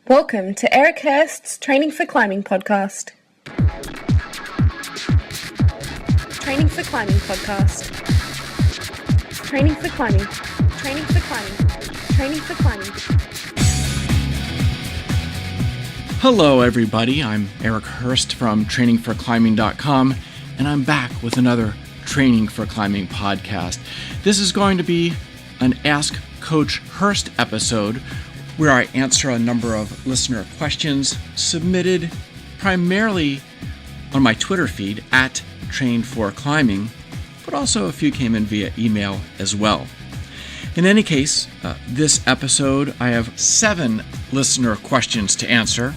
Welcome to Eric Hörst's Training for Climbing podcast. Training for Climbing podcast. Training for climbing. Training for climbing. Training for climbing. Hello everybody, I'm Eric Hörst from trainingforclimbing.com, and I'm back with another Training for Climbing podcast. This is going to be an Ask Coach Hörst episode where I answer a number of listener questions submitted primarily on my Twitter feed at @trainforclimbing, but also a few came in via email as well. In any case, this episode I have 7 listener questions to answer,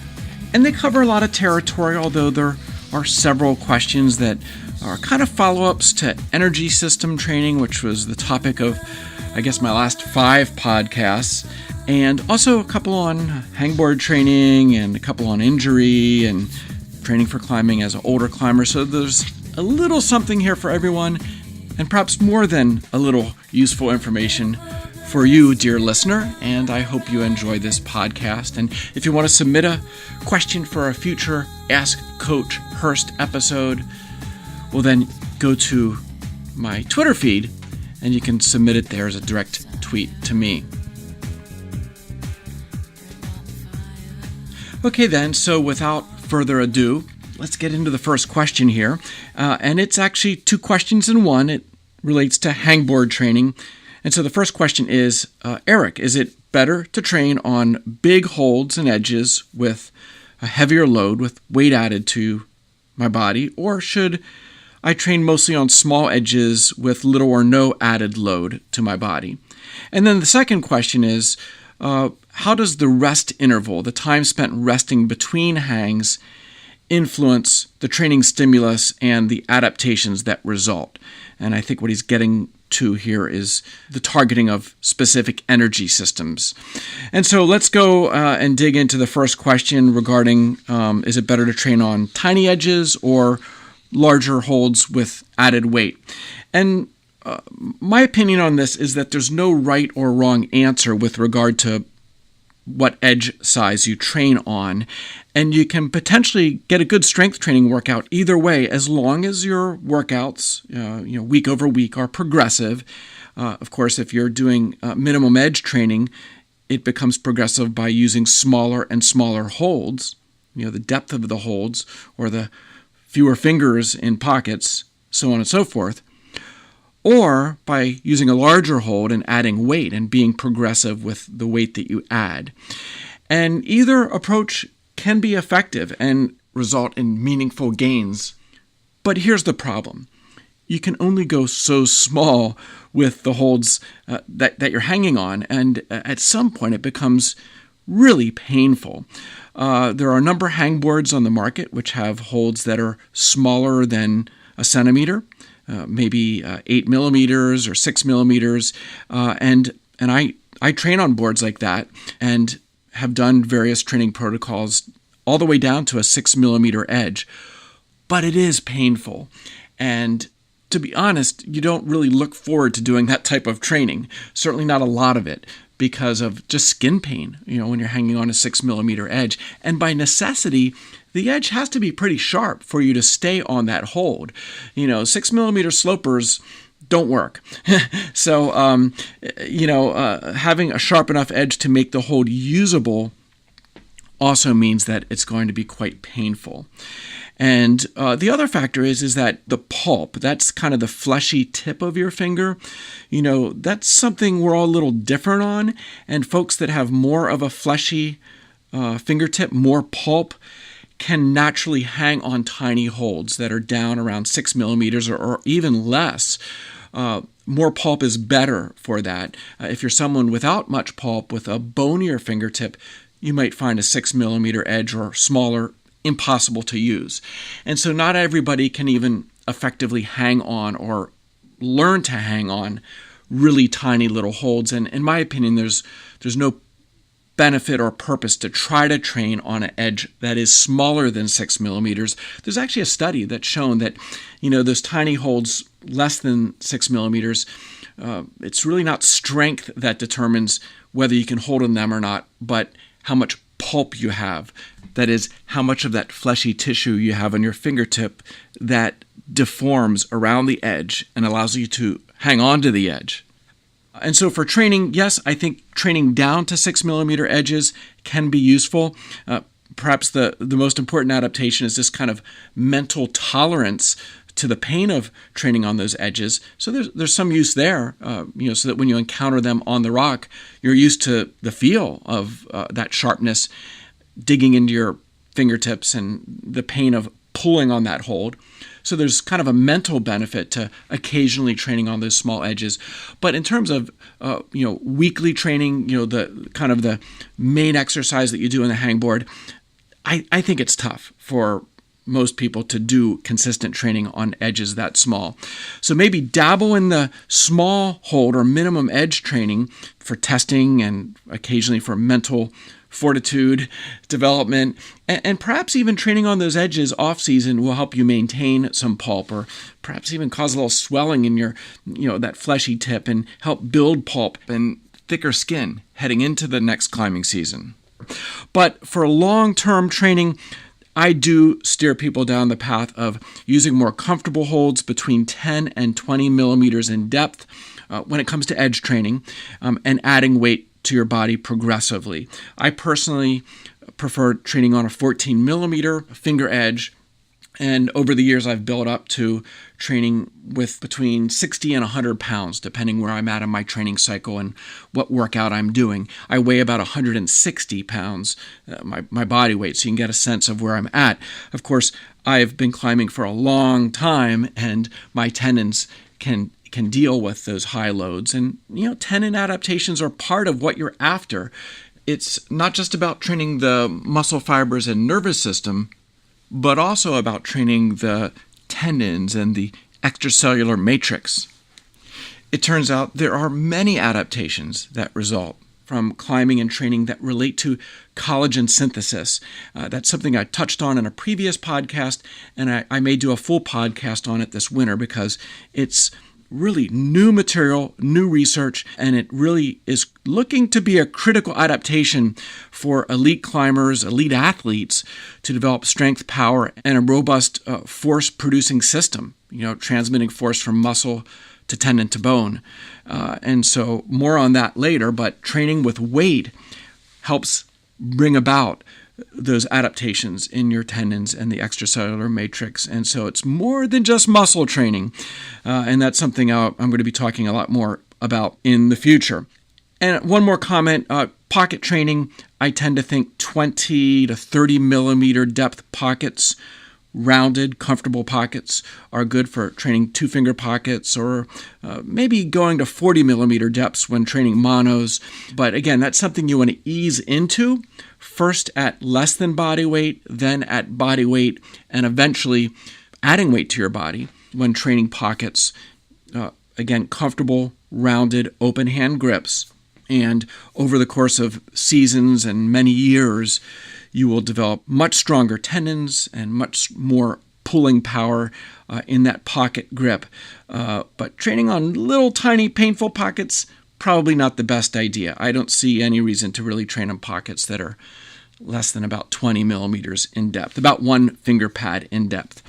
and they cover a lot of territory, although there are several questions that are kind of follow-ups to energy system training, which was the topic of, I guess, my last 5 podcasts, and also a couple on hangboard training and a couple on injury and training for climbing as an older climber. So there's a little something here for everyone, and perhaps more than a little useful information for you, dear listener, and I hope you enjoy this podcast. And if you want to submit a question for a future Ask Coach Hörst episode, well then go to my Twitter feed and you can submit it there as a direct tweet to me. Okay then, so without further ado, let's get into the first question here. And it's actually 2 questions in one. It relates to hangboard training. And so the first question is, Eric, is it better to train on big holds and edges with a heavier load with weight added to my body, or should I train mostly on small edges with little or no added load to my body? And then the second question is, how does the rest interval, the time spent resting between hangs, influence the training stimulus and the adaptations that result? And I think what he's getting to here is the targeting of specific energy systems. And so let's go and dig into the first question regarding, is it better to train on tiny edges or larger holds with added weight? And my opinion on this is that there's no right or wrong answer with regard to what edge size you train on, and you can potentially get a good strength training workout either way, as long as your workouts, week over week, are progressive. Of course, if you're doing minimum edge training, it becomes progressive by using smaller and smaller holds, the depth of the holds or the fewer fingers in pockets, so on and so forth, or by using a larger hold and adding weight and being progressive with the weight that you add. And either approach can be effective and result in meaningful gains. But here's the problem. You can only go so small with the holds that you're hanging on, and at some point it becomes really painful. There are a number of hangboards on the market which have holds that are smaller than a centimeter, maybe 8 millimeters or 6 millimeters, and I train on boards like that and have done various training protocols all the way down to a 6 millimeter edge, but it is painful. And to be honest, you don't really look forward to doing that type of training, certainly not a lot of it, because of just skin pain, when you're hanging on a 6 millimeter edge. And by necessity, the edge has to be pretty sharp for you to stay on that hold. 6 millimeter slopers don't work. So, having a sharp enough edge to make the hold usable also means that it's going to be quite painful. And the other factor is that the pulp, that's kind of the fleshy tip of your finger, that's something we're all a little different on. And folks that have more of a fleshy fingertip, more pulp, can naturally hang on tiny holds that are down around 6 millimeters or even less. More pulp is better for that. If you're someone without much pulp with a bonier fingertip, you might find a 6 millimeter edge or smaller impossible to use. And so not everybody can even effectively hang on or learn to hang on really tiny little holds. And in my opinion, there's no benefit or purpose to try to train on an edge that is smaller than 6 millimeters. There's actually a study that's shown that, those tiny holds less than 6 millimeters, it's really not strength that determines whether you can hold on them or not, but how much pulp you have. That is, how much of that fleshy tissue you have on your fingertip that deforms around the edge and allows you to hang on to the edge. And so for training, yes, I think training down to 6 millimeter edges can be useful. Perhaps the most important adaptation is this kind of mental tolerance to the pain of training on those edges. So there's some use there, so that when you encounter them on the rock, you're used to the feel of that sharpness digging into your fingertips and the pain of pulling on that hold. So there's kind of a mental benefit to occasionally training on those small edges. But in terms of weekly training, the kind of the main exercise that you do in the hangboard, I think it's tough for most people to do consistent training on edges that small. So maybe dabble in the small hold or minimum edge training for testing and occasionally for mental fortitude development, and perhaps even training on those edges off season will help you maintain some pulp, or perhaps even cause a little swelling in your, that fleshy tip, and help build pulp and thicker skin heading into the next climbing season. But for long-term training, I do steer people down the path of using more comfortable holds between 10 and 20 millimeters in depth when it comes to edge training, and adding weight to your body progressively. I personally prefer training on a 14 millimeter finger edge, and over the years I've built up to training with between 60 and 100 pounds, depending where I'm at in my training cycle and what workout I'm doing. I weigh about 160 pounds, my body weight, so you can get a sense of where I'm at. Of course, I've been climbing for a long time, and my tendons can deal with those high loads. And, tendon adaptations are part of what you're after. It's not just about training the muscle fibers and nervous system, but also about training the tendons and the extracellular matrix. It turns out there are many adaptations that result from climbing and training that relate to collagen synthesis. That's something I touched on in a previous podcast, and I may do a full podcast on it this winter because it's really new material, new research, and it really is looking to be a critical adaptation for elite climbers, elite athletes to develop strength, power, and a robust force-producing system, transmitting force from muscle to tendon to bone. And so more on that later, but training with weight helps bring about those adaptations in your tendons and the extracellular matrix. And so it's more than just muscle training. And that's something I'm going to be talking a lot more about in the future. And one more comment, pocket training, I tend to think 20 to 30 millimeter depth pockets, rounded, comfortable pockets, are good for training two-finger pockets, or maybe going to 40 millimeter depths when training monos. But again, that's something you want to ease into, first at less than body weight, then at body weight, and eventually adding weight to your body when training pockets. Again, comfortable, rounded, open hand grips. And over the course of seasons and many years, you will develop much stronger tendons and much more pulling power in that pocket grip. But training on little tiny painful pockets, probably not the best idea. I don't see any reason to really train on pockets that are less than about 20 millimeters in depth, about one finger pad in depth.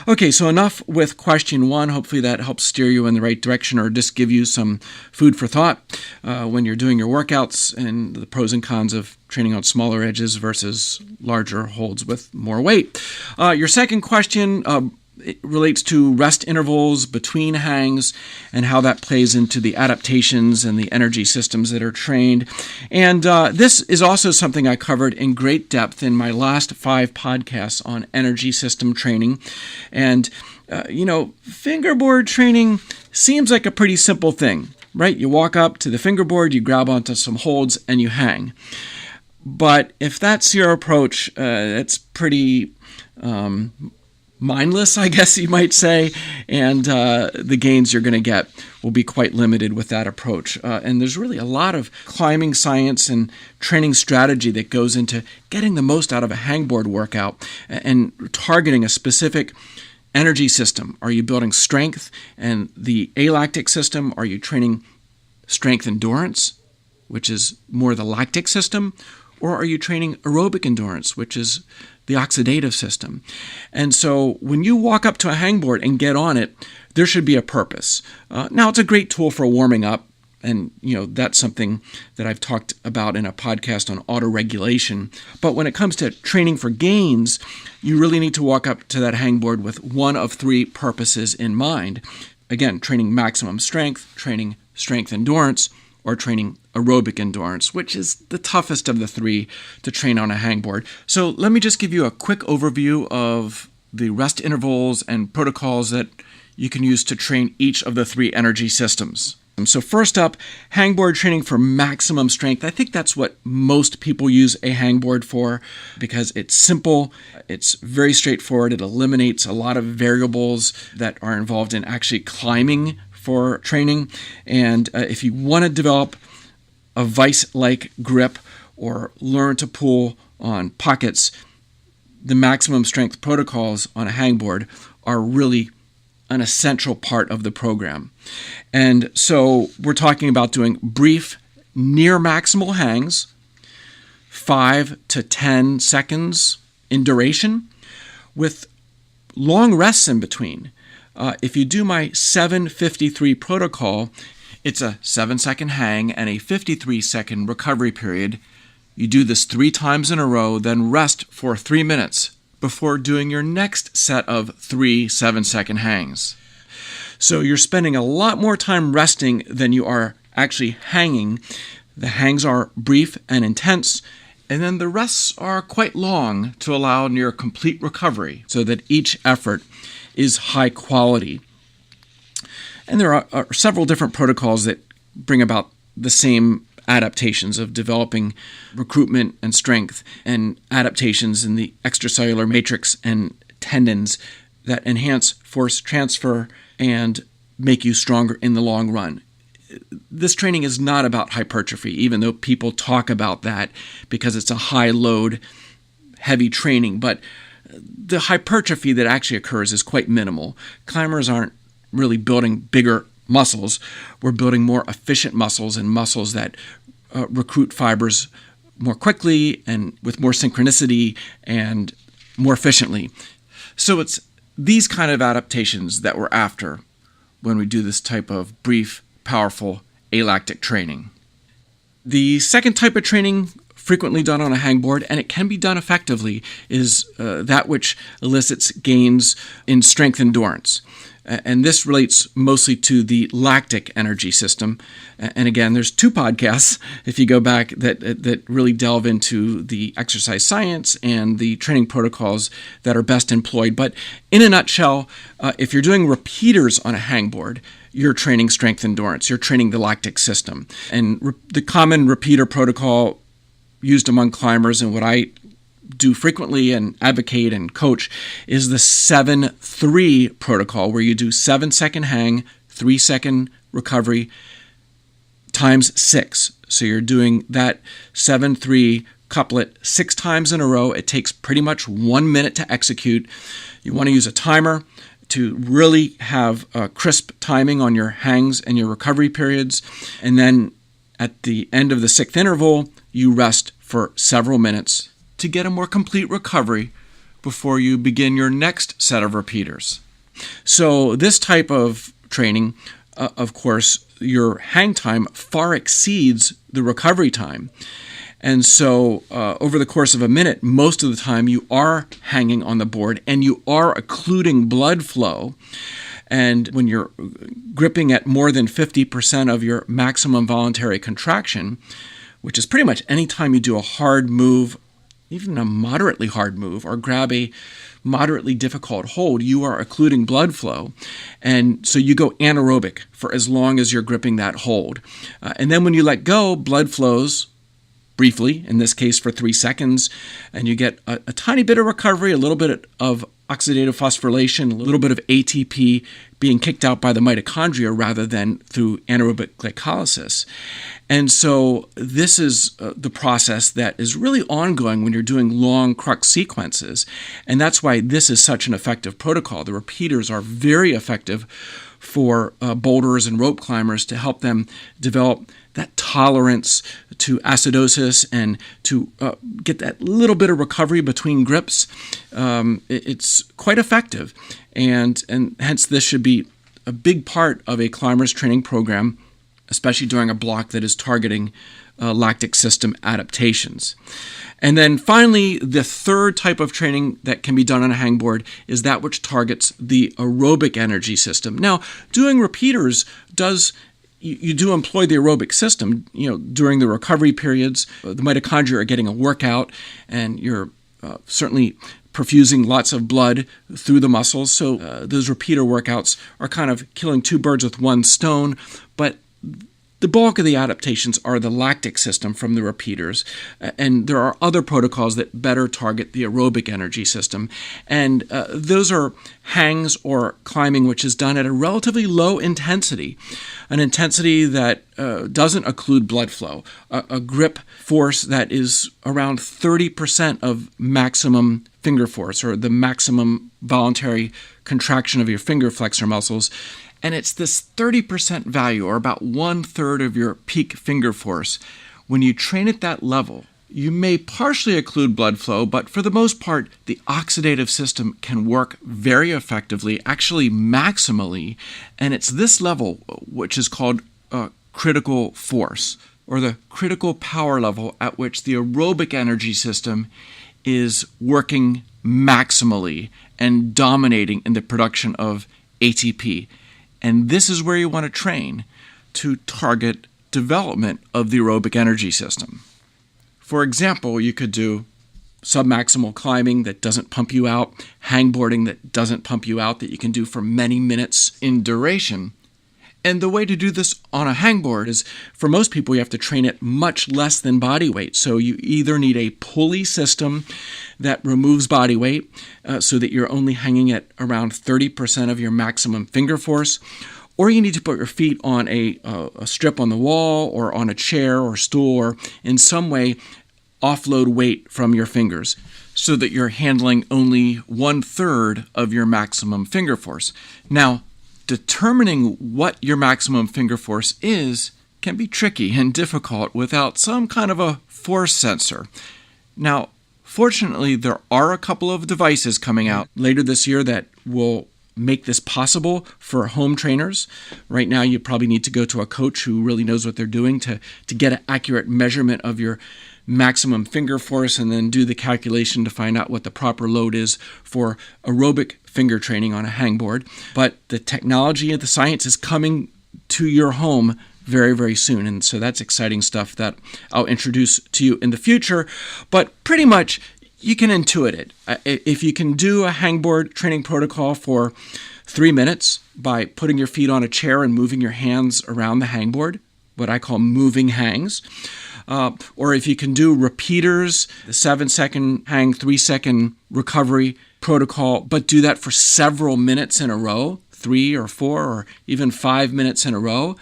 Okay, so enough with question one. Hopefully that helps steer you in the right direction, or just give you some food for thought when you're doing your workouts, and the pros and cons of training on smaller edges versus larger holds with more weight. Your second question it relates to rest intervals between hangs and how that plays into the adaptations and the energy systems that are trained. And this is also something I covered in great depth in my last 5 podcasts on energy system training. And, fingerboard training seems like a pretty simple thing, right? You walk up to the fingerboard, you grab onto some holds, and you hang. But if that's your approach, it's pretty mindless, I guess you might say, and the gains you're going to get will be quite limited with that approach. And there's really a lot of climbing science and training strategy that goes into getting the most out of a hangboard workout and targeting a specific energy system. Are you building strength and the alactic system? Are you training strength endurance, which is more the lactic system? Or are you training aerobic endurance, which is the oxidative system? And so when you walk up to a hangboard and get on it, there should be a purpose. Now, it's a great tool for warming up. And, that's something that I've talked about in a podcast on autoregulation. But when it comes to training for gains, you really need to walk up to that hangboard with one of three purposes in mind. Again, training maximum strength, training strength endurance, or training aerobic endurance, which is the toughest of the three to train on a hangboard. So let me just give you a quick overview of the rest intervals and protocols that you can use to train each of the three energy systems. So first up, hangboard training for maximum strength. I think that's what most people use a hangboard for because it's simple, it's very straightforward, it eliminates a lot of variables that are involved in actually climbing for training. And if you want to develop a vice-like grip or learn to pull on pockets, the maximum strength protocols on a hangboard are really an essential part of the program. And so we're talking about doing brief near maximal hangs, 5 to 10 seconds in duration, with long rests in between. If you do my 7:53 protocol, it's a 7-second hang and a 53-second recovery period. You do this 3 times in a row, then rest for 3 minutes before doing your next set of 3 7-second hangs. So you're spending a lot more time resting than you are actually hanging. The hangs are brief and intense, and then the rests are quite long to allow near complete recovery so that each effort is high quality. And there are several different protocols that bring about the same adaptations of developing recruitment and strength and adaptations in the extracellular matrix and tendons that enhance force transfer and make you stronger in the long run. This training is not about hypertrophy, even though people talk about that because it's a high load, heavy training, but the hypertrophy that actually occurs is quite minimal. Climbers aren't really building bigger muscles. We're building more efficient muscles and muscles that recruit fibers more quickly and with more synchronicity and more efficiently. So it's these kind of adaptations that we're after when we do this type of brief, powerful alactic training. The second type of training frequently done on a hangboard, and it can be done effectively, is that which elicits gains in strength endurance. And this relates mostly to the lactic energy system. And again, there's 2 podcasts, if you go back, that really delve into the exercise science and the training protocols that are best employed. But in a nutshell, if you're doing repeaters on a hangboard, you're training strength endurance. You're training the lactic system. And the common repeater protocol used among climbers, and what I do frequently and advocate and coach, is the 7-3 protocol, where you do 7-second hang, 3-second recovery times 6. So you're doing that 7-3 couplet 6 times in a row. It takes pretty much 1 minute to execute. You want to use a timer to really have crisp timing on your hangs and your recovery periods. And then at the end of the 6th interval, you rest for several minutes to get a more complete recovery before you begin your next set of repeaters. So this type of training, of course, your hang time far exceeds the recovery time. And so over the course of a minute, most of the time you are hanging on the board and you are occluding blood flow. And when you're gripping at more than 50% of your maximum voluntary contraction, which is pretty much any time you do a hard move, even a moderately hard move, or grab a moderately difficult hold, you are occluding blood flow. And so you go anaerobic for as long as you're gripping that hold. And then when you let go, blood flows briefly, in this case for 3 seconds, and you get a tiny bit of recovery, a little bit of oxidative phosphorylation, a little bit of ATP being kicked out by the mitochondria rather than through anaerobic glycolysis. And so this is the process that is really ongoing when you're doing long crux sequences. And that's why this is such an effective protocol. The repeaters are very effective for boulders and rope climbers to help them develop that tolerance to acidosis and to get that little bit of recovery between grips, it's quite effective. And hence this should be a big part of a climber's training program, especially during a block that is targeting lactic system adaptations. And then finally, the third type of training that can be done on a hangboard is that which targets the aerobic energy system. Now, doing repeaters you do employ the aerobic system, during the recovery periods. The mitochondria are getting a workout, and you're certainly perfusing lots of blood through the muscles. So those repeater workouts are kind of killing two birds with one stone. But the bulk of the adaptations are the lactic system from the repeaters, and there are other protocols that better target the aerobic energy system, and those are hangs or climbing, which is done at a relatively low intensity, an intensity that doesn't occlude blood flow, a grip force that is around 30% of maximum finger force, or the maximum voluntary contraction of your finger flexor muscles. And it's this 30% value, or about 1/3 of your peak finger force. When you train at that level, you may partially occlude blood flow, but for the most part, the oxidative system can work very effectively, actually maximally. And it's this level which is called critical force, or the critical power level at which the aerobic energy system is working maximally and dominating in the production of ATP. And this is where you want to train to target development of the aerobic energy system. For example, you could do submaximal climbing that doesn't pump you out, hangboarding that doesn't pump you out, that you can do for many minutes in duration. And the way to do this on a hangboard is, for most people, you have to train at much less than body weight. So you either need a pulley system that removes body weight so that you're only hanging at around 30% of your maximum finger force, or you need to put your feet on a strip on the wall or on a chair or stool, or in some way offload weight from your fingers so that you're handling only 1/3 of your maximum finger force. Now, determining what your maximum finger force is can be tricky and difficult without some kind of a force sensor. Now, fortunately, there are a couple of devices coming out later this year that will make this possible for home trainers. Right now, you probably need to go to a coach who really knows what they're doing to get an accurate measurement of your maximum finger force, and then do the calculation to find out what the proper load is for aerobic finger training on a hangboard. But the technology and the science is coming to your home very, very soon. And so that's exciting stuff that I'll introduce to you in the future. But pretty much you can intuit it. If you can do a hangboard training protocol for 3 minutes by putting your feet on a chair and moving your hands around the hangboard, what I call moving hangs, or if you can do repeaters, the 7-second hang, 3-second recovery protocol, but do that for several minutes in a row, 3 or 4 or even 5 minutes in a row.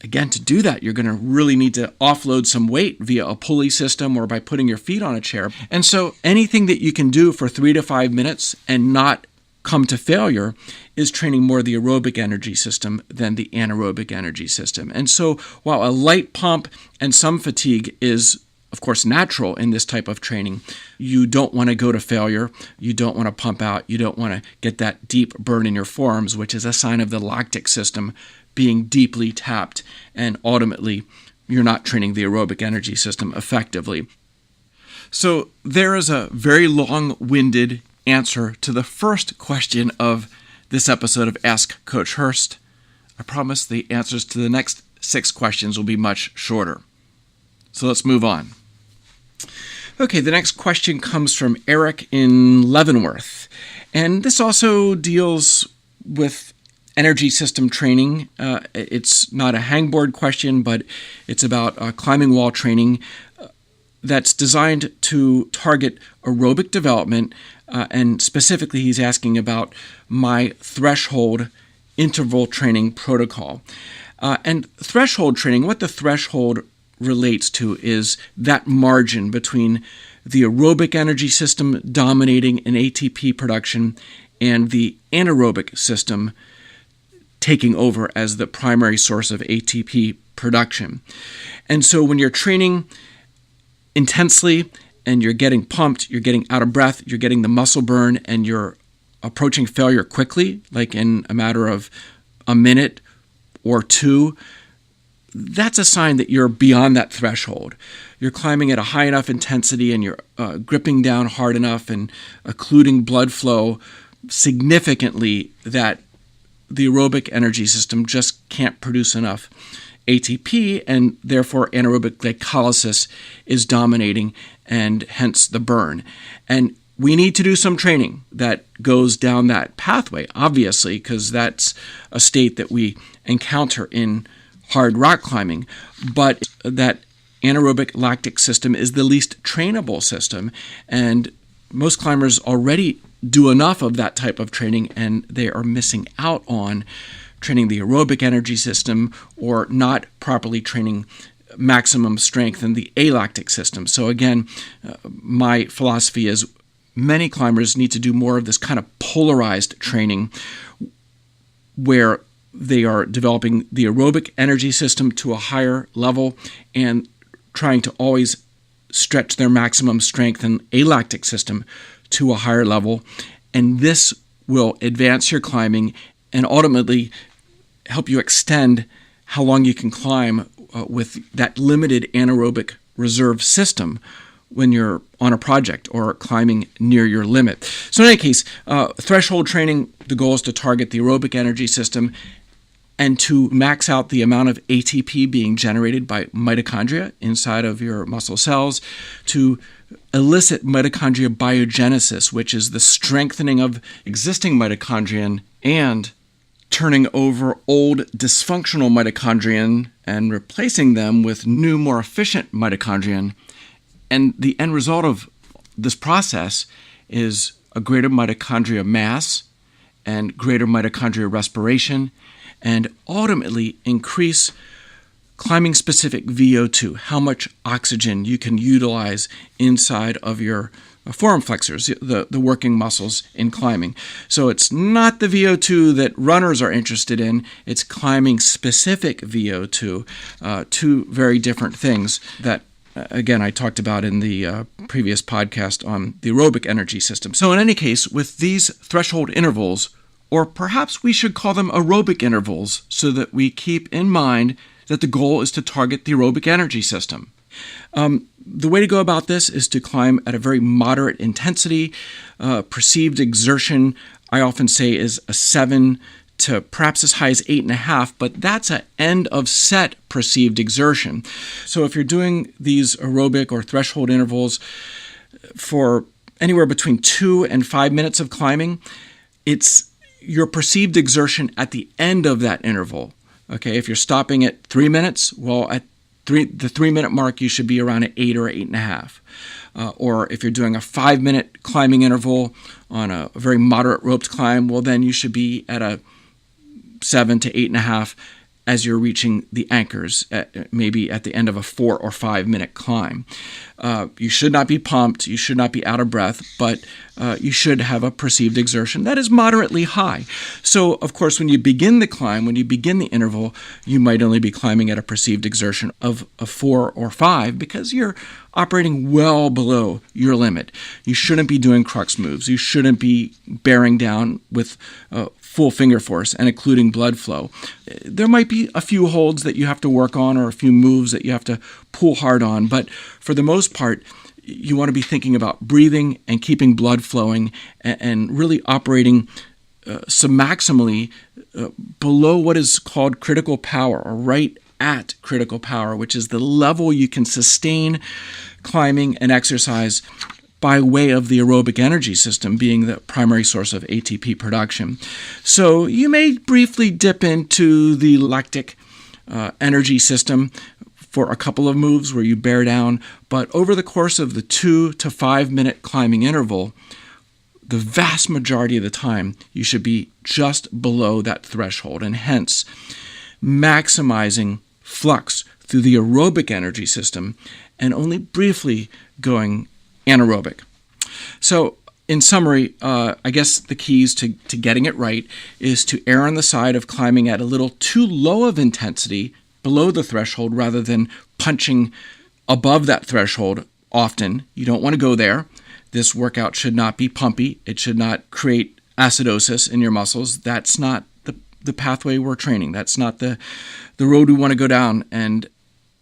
Again, to do that, you're going to really need to offload some weight via a pulley system or by putting your feet on a chair. And so anything that you can do for 3 to 5 minutes and not come to failure is training more the aerobic energy system than the anaerobic energy system. And so while a light pump and some fatigue is, of course, natural in this type of training, you don't want to go to failure. You don't want to pump out. You don't want to get that deep burn in your forearms, which is a sign of the lactic system being deeply tapped, and ultimately you're not training the aerobic energy system effectively. So there is a very long-winded answer to the first question of this episode of Ask Coach Hörst. I promise the answers to the next 6 questions will be much shorter. So let's move on. Okay, the next question comes from Eric in Leavenworth. And this also deals with energy system training. It's not a hangboard question, but it's about climbing wall training that's designed to target aerobic development. And specifically, he's asking about my threshold interval training protocol. And threshold training, what the threshold relates to is that margin between the aerobic energy system dominating in ATP production and the anaerobic system taking over as the primary source of ATP production. And so when you're training intensely and you're getting pumped, you're getting out of breath, you're getting the muscle burn, and you're approaching failure quickly, like in a matter of a minute or two, that's a sign that you're beyond that threshold. You're climbing at a high enough intensity and you're gripping down hard enough and occluding blood flow significantly that the aerobic energy system just can't produce enough ATP, and therefore anaerobic glycolysis is dominating, and hence the burn. And we need to do some training that goes down that pathway, obviously, because that's a state that we encounter in hard rock climbing. But that anaerobic lactic system is the least trainable system, and most climbers already do enough of that type of training, and they are missing out on training the aerobic energy system or not properly training maximum strength in the alactic system. So again, my philosophy is many climbers need to do more of this kind of polarized training where they are developing the aerobic energy system to a higher level and trying to always stretch their maximum strength in alactic system to a higher level. And this will advance your climbing and ultimately help you extend how long you can climb with that limited anaerobic reserve system when you're on a project or climbing near your limit. So in any case, threshold training, the goal is to target the aerobic energy system and to max out the amount of ATP being generated by mitochondria inside of your muscle cells, to elicit mitochondria biogenesis, which is the strengthening of existing mitochondria and turning over old dysfunctional mitochondria and replacing them with new, more efficient mitochondria. And the end result of this process is a greater mitochondria mass and greater mitochondria respiration, and ultimately increase climbing-specific VO2, how much oxygen you can utilize inside of your forearm flexors, the working muscles in climbing. So it's not the VO2 that runners are interested in, it's climbing-specific VO2, two very different things that, again, I talked about in the previous podcast on the aerobic energy system. So in any case, with these threshold intervals, or perhaps we should call them aerobic intervals, so that we keep in mind that the goal is to target the aerobic energy system. The way to go about this is to climb at a very moderate intensity. Perceived exertion, I often say, is a 7 to perhaps as high as 8.5, but that's an end of set perceived exertion. So if you're doing these aerobic or threshold intervals for anywhere between 2 and 5 minutes of climbing, it's your perceived exertion at the end of that interval. Okay, if you're stopping at 3 minutes, well, at the 3 minute mark, you should be around an 8 or 8.5. Or if you're doing a 5 minute climbing interval on a very moderate roped climb, well, then you should be at a 7 to 8.5 as you're reaching the anchors, maybe at the end of a 4 or 5 minute climb. You should not be pumped, you should not be out of breath, but you should have a perceived exertion that is moderately high. So, of course, when you begin the climb, when you begin the interval, you might only be climbing at a perceived exertion of a 4 or 5 because you're operating well below your limit. You shouldn't be doing crux moves. You shouldn't be bearing down with full finger force and including blood flow. There might be a few holds that you have to work on or a few moves that you have to pull hard on, but for the most part, you want to be thinking about breathing and keeping blood flowing and really operating submaximally below what is called critical power, or right at critical power, which is the level you can sustain climbing and exercise by way of the aerobic energy system being the primary source of ATP production. So you may briefly dip into the lactic energy system for a couple of moves where you bear down, but over the course of the 2 to 5 minute climbing interval, the vast majority of the time you should be just below that threshold, and hence maximizing flux through the aerobic energy system and only briefly going anaerobic. So in summary, I guess the keys to getting it right is to err on the side of climbing at a little too low of intensity, below the threshold, rather than punching above that threshold often. You don't want to go there. This workout should not be pumpy. It should not create acidosis in your muscles. That's not the pathway we're training. That's not the road we want to go down. And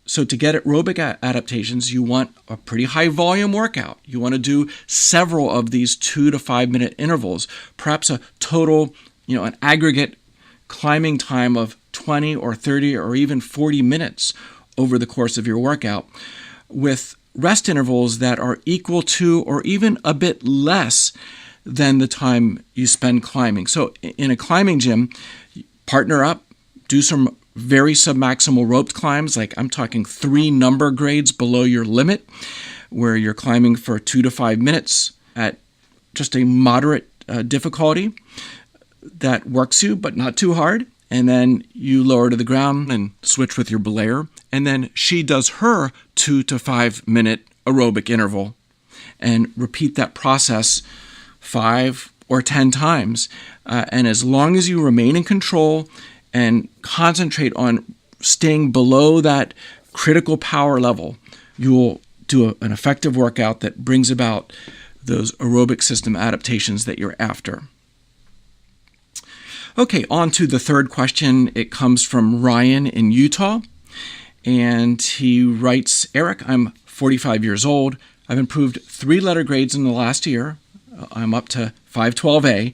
so to get aerobic adaptations, you want a pretty high volume workout. You want to do several of these 2 to 5 minute intervals, perhaps a total, an aggregate climbing time of 20 or 30 or even 40 minutes over the course of your workout, with rest intervals that are equal to or even a bit less than the time you spend climbing. So in a climbing gym, partner up, do some very submaximal roped climbs, like I'm talking 3 number grades below your limit, where you're climbing for 2 to 5 minutes at just a moderate difficulty that works you, but not too hard. And then you lower to the ground and switch with your belayer. And then she does her 2 to 5 minute aerobic interval, and repeat that process 5 or 10 times. And as long as you remain in control and concentrate on staying below that critical power level, you will do an effective workout that brings about those aerobic system adaptations that you're after. Okay, on to the third question. It comes from Ryan in Utah, and he writes, Eric, I'm 45 years old. I've improved 3 letter grades in the last year. I'm up to 512A,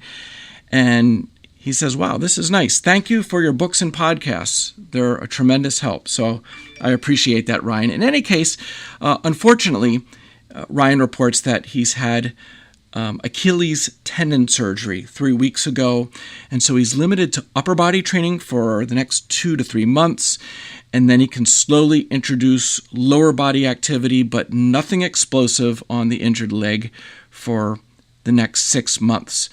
and he says, wow, this is nice. Thank you for your books and podcasts. They're a tremendous help. So I appreciate that, Ryan. In any case, unfortunately, Ryan reports that he's had Achilles tendon surgery 3 weeks ago. And so he's limited to upper body training for the next 2 to 3 months. And then he can slowly introduce lower body activity, but nothing explosive on the injured leg for the next 6 months.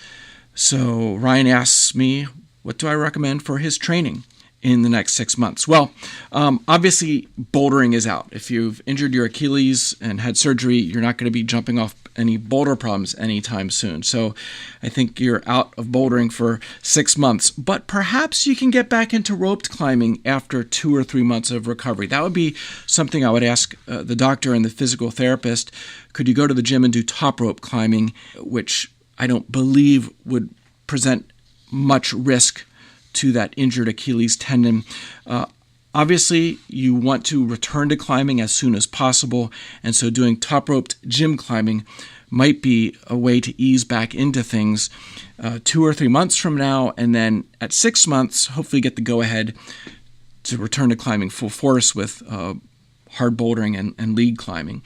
So Ryan asks me, what do I recommend for his training in the next 6 months? Well, obviously bouldering is out. If you've injured your Achilles and had surgery, you're not going to be jumping off any boulder problems anytime soon. So I think you're out of bouldering for 6 months, but perhaps you can get back into roped climbing after 2 or 3 months of recovery. That would be something I would ask the doctor and the physical therapist. Could you go to the gym and do top rope climbing, which I don't believe would present much risk to that injured Achilles tendon. Obviously, you want to return to climbing as soon as possible, and so doing top-roped gym climbing might be a way to ease back into things 2 or 3 months from now, and then at 6 months, hopefully get the go-ahead to return to climbing full force with hard bouldering and lead climbing.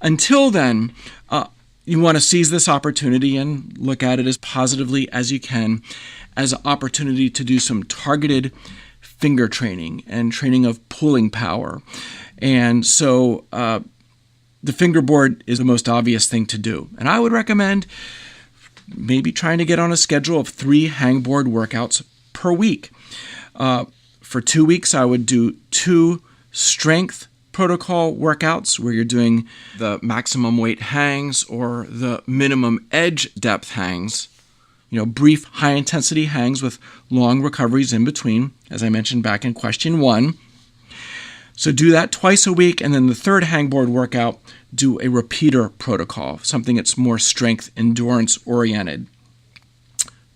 Until then, you want to seize this opportunity and look at it as positively as you can, as an opportunity to do some targeted finger training and training of pulling power. And so the fingerboard is the most obvious thing to do. And I would recommend maybe trying to get on a schedule of 3 hangboard workouts per week. For 2 weeks, I would do 2 strength protocol workouts where you're doing the maximum weight hangs or the minimum edge depth hangs. Brief high-intensity hangs with long recoveries in between, as I mentioned back in question 1. So do that twice a week, and then the third hangboard workout, do a repeater protocol, something that's more strength endurance-oriented.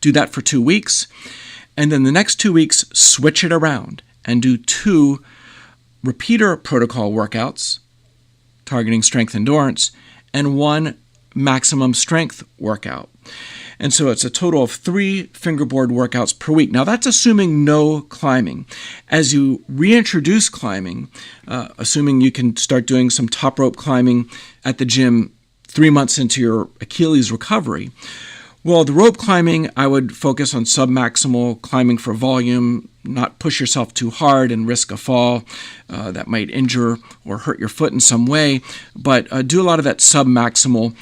Do that for 2 weeks, and then the next 2 weeks, switch it around and do 2 repeater protocol workouts, targeting strength endurance, and 1 maximum strength workout. And so it's a total of 3 fingerboard workouts per week. Now that's assuming no climbing. As you reintroduce climbing, assuming you can start doing some top rope climbing at the gym 3 months into your Achilles recovery, well, the rope climbing, I would focus on submaximal climbing for volume, not push yourself too hard and risk a fall that might injure or hurt your foot in some way, but do a lot of that submaximal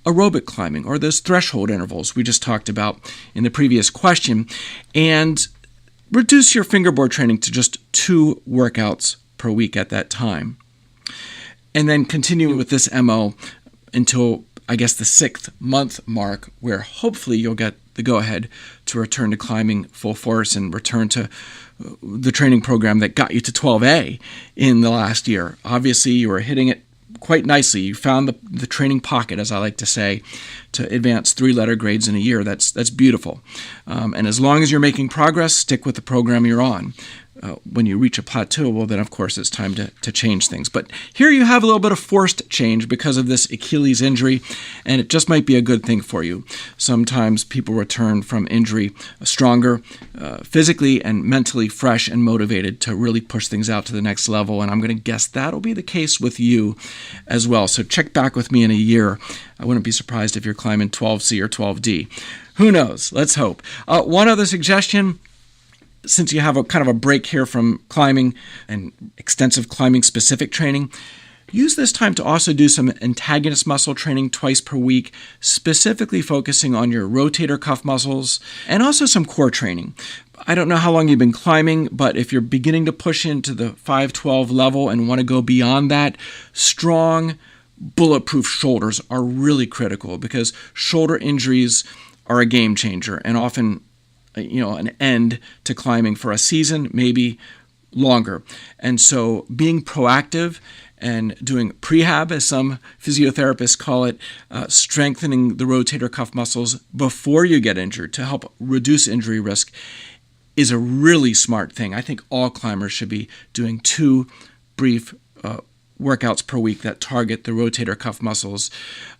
aerobic climbing, or those threshold intervals we just talked about in the previous question, and reduce your fingerboard training to just 2 workouts per week at that time. And then continue with this MO until the 6th month mark, where hopefully you'll get the go-ahead to return to climbing full force and return to the training program that got you to 12A in the last year. Obviously, you were hitting it quite nicely. You found the training pocket, as I like to say, to advance 3-letter grades in a year. That's beautiful. And as long as you're making progress, stick with the program you're on. When you reach a plateau, well, then, of course, it's time to change things. But here you have a little bit of forced change because of this Achilles injury, and it just might be a good thing for you. Sometimes people return from injury stronger, physically and mentally fresh and motivated to really push things out to the next level, and I'm going to guess that'll be the case with you as well. So check back with me in a year. I wouldn't be surprised if you're climbing 12C or 12D. Who knows? Let's hope. One other suggestion. Since you have a kind of a break here from climbing and extensive climbing specific training, use this time to also do some antagonist muscle training twice per week, specifically focusing on your rotator cuff muscles and also some core training. I don't know how long you've been climbing, but if you're beginning to push into the 512 level and want to go beyond that, strong, bulletproof shoulders are really critical because shoulder injuries are a game changer and often an end to climbing for a season, maybe longer. And so being proactive and doing prehab, as some physiotherapists call it, strengthening the rotator cuff muscles before you get injured to help reduce injury risk is a really smart thing. I think all climbers should be doing 2 brief workouts per week that target the rotator cuff muscles.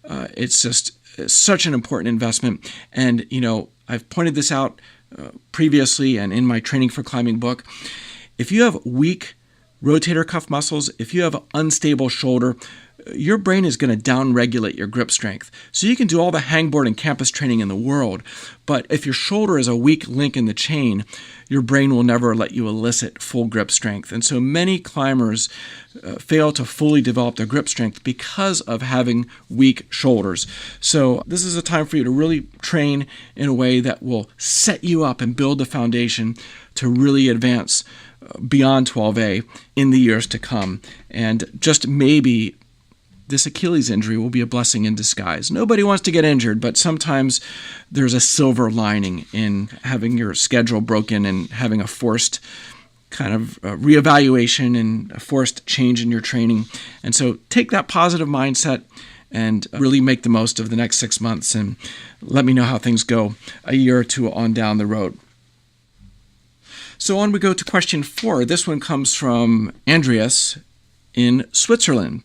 It's just such an important investment. And, I've pointed this out previously and in my Training for Climbing book. If you have weak rotator cuff muscles, if you have an unstable shoulder, your brain is going to downregulate your grip strength. So you can do all the hangboard and campus training in the world, but if your shoulder is a weak link in the chain, your brain will never let you elicit full grip strength. And so many climbers fail to fully develop their grip strength because of having weak shoulders. So this is a time for you to really train in a way that will set you up and build the foundation to really advance beyond 12A in the years to come. And just maybe this Achilles injury will be a blessing in disguise. Nobody wants to get injured, but sometimes there's a silver lining in having your schedule broken and having a forced kind of reevaluation and a forced change in your training. And so take that positive mindset and really make the most of the next 6 months and let me know how things go a year or two on down the road. So on we go to question 4. This one comes from Andreas in Switzerland.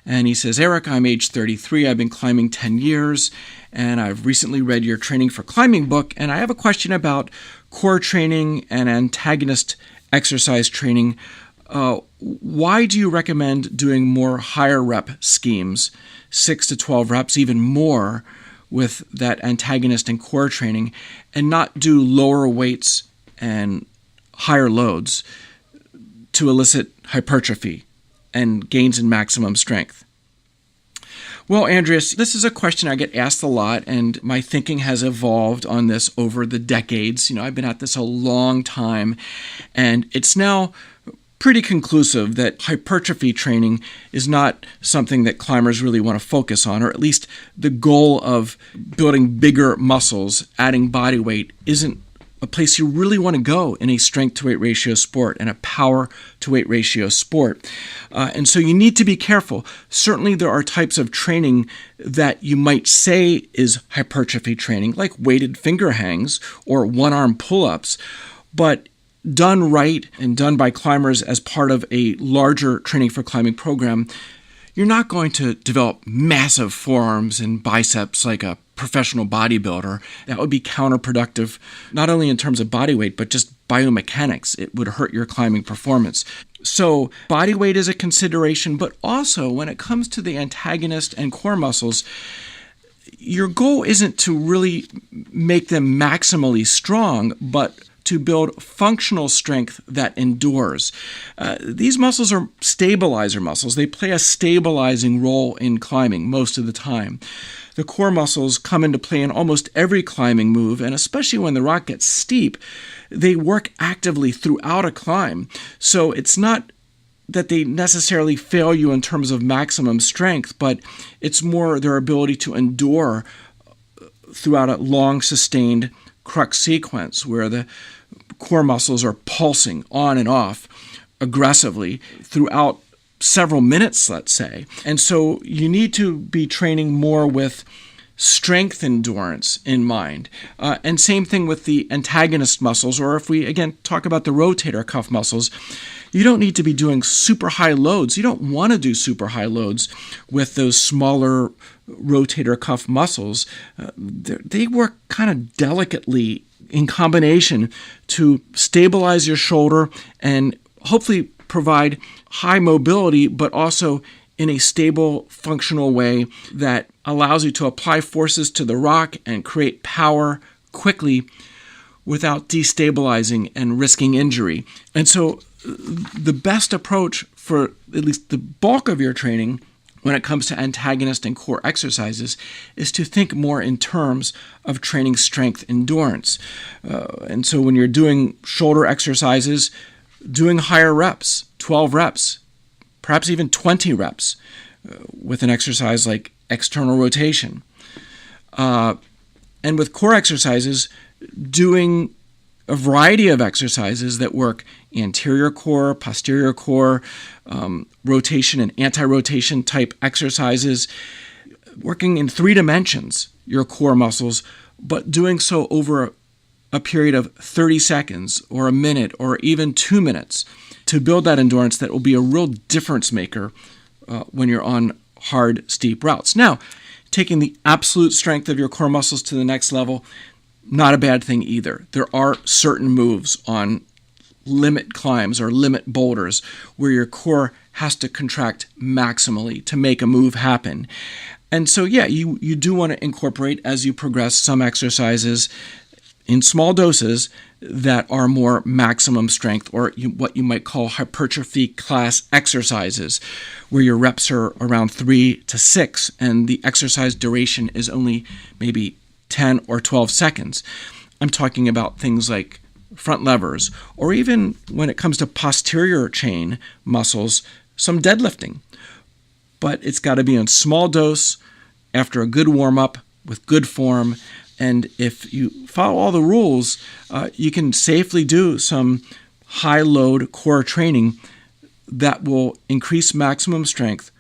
And he says, Eric, I'm age 33. I've been climbing 10 years, and I've recently read your Training for Climbing book, and I have a question about core training and antagonist exercise training. Why do you recommend doing more higher rep schemes, 6 to 12 reps, even more, with that antagonist and core training, and not do lower weights and higher loads to elicit hypertrophy and gains in maximum strength? Well, Andreas, this is a question I get asked a lot, and my thinking has evolved on this over the decades. I've been at this a long time, and it's now pretty conclusive that hypertrophy training is not something that climbers really want to focus on, or at least the goal of building bigger muscles, adding body weight, isn't a place you really want to go in a strength-to-weight ratio sport and a power-to-weight ratio sport. And so you need to be careful. Certainly there are types of training that you might say is hypertrophy training, like weighted finger hangs or one-arm pull-ups, but done right and done by climbers as part of a larger Training for Climbing program, you're not going to develop massive forearms and biceps like a professional bodybuilder. That would be counterproductive, not only in terms of body weight, but just biomechanics. It would hurt your climbing performance. So body weight is a consideration, but also when it comes to the antagonist and core muscles, your goal isn't to really make them maximally strong, but to build functional strength that endures. These muscles are stabilizer muscles. They play a stabilizing role in climbing most of the time. The core muscles come into play in almost every climbing move, and especially when the rock gets steep, they work actively throughout a climb. So it's not that they necessarily fail you in terms of maximum strength, but it's more their ability to endure throughout a long sustained crux sequence where the core muscles are pulsing on and off aggressively throughout several minutes, let's say. And so you need to be training more with strength endurance in mind. And same thing with the antagonist muscles, or if we, again, talk about the rotator cuff muscles, you don't need to be doing super high loads. You don't want to do super high loads with those smaller rotator cuff muscles. They work kind of delicately in combination to stabilize your shoulder and hopefully provide high mobility, but also in a stable, functional way that allows you to apply forces to the rock and create power quickly without destabilizing and risking injury. And so the best approach for at least the bulk of your training when it comes to antagonist and core exercises is to think more in terms of training strength endurance. And so when you're doing shoulder exercises, doing higher reps, 12 reps, perhaps even 20 reps with an exercise like external rotation. And with core exercises, doing a variety of exercises that work anterior core, posterior core, rotation and anti-rotation type exercises, working in 3 dimensions, your core muscles, but doing so over a period of 30 seconds or a minute or even 2 minutes to build that endurance that will be a real difference maker when you're on hard, steep routes. Now, taking the absolute strength of your core muscles to the next level, not a bad thing either. There are certain moves on limit climbs or limit boulders where your core has to contract maximally to make a move happen. And so, yeah, you do want to incorporate as you progress some exercises in small doses that are more maximum strength, or what you might call hypertrophy class exercises, where your reps are around 3 to 6 and the exercise duration is only maybe 10 or 12 seconds. I'm talking about things like front levers, or even when it comes to posterior chain muscles, some deadlifting. But it's got to be in small dose after a good warm-up with good form. And if you follow all the rules, you can safely do some high-load core training that will increase maximum strength,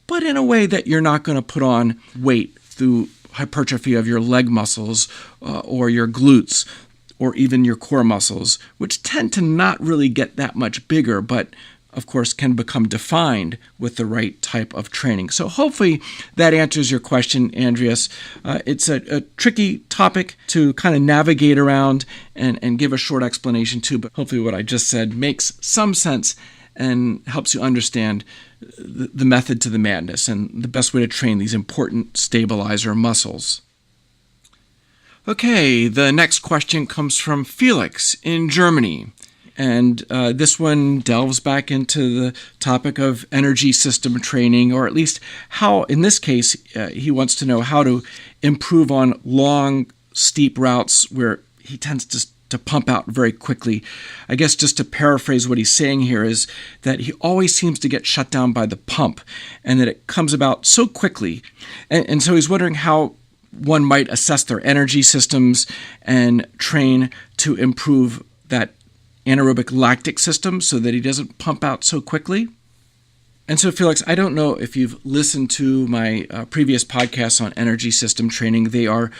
but in a way that you're not going to put on weight through hypertrophy of your leg muscles or your glutes or even your core muscles, which tend to not really get that much bigger, but of course can become defined with the right type of training. So hopefully that answers your question, Andreas. It's a tricky topic to kind of navigate around and give a short explanation to, but hopefully what I just said makes some sense and helps you understand the method to the madness and the best way to train these important stabilizer muscles. Okay, the next question comes from Felix in Germany. And this one delves back into the topic of energy system training, or at least how, in this case, he wants to know how to improve on long, steep routes where he tends to pump out very quickly. I guess just to paraphrase what he's saying here is that he always seems to get shut down by the pump and that it comes about so quickly. And so he's wondering how one might assess their energy systems and train to improve that anaerobic lactic system so that he doesn't pump out so quickly. And so, Felix, I don't know if you've listened to my previous podcasts on energy system training. They are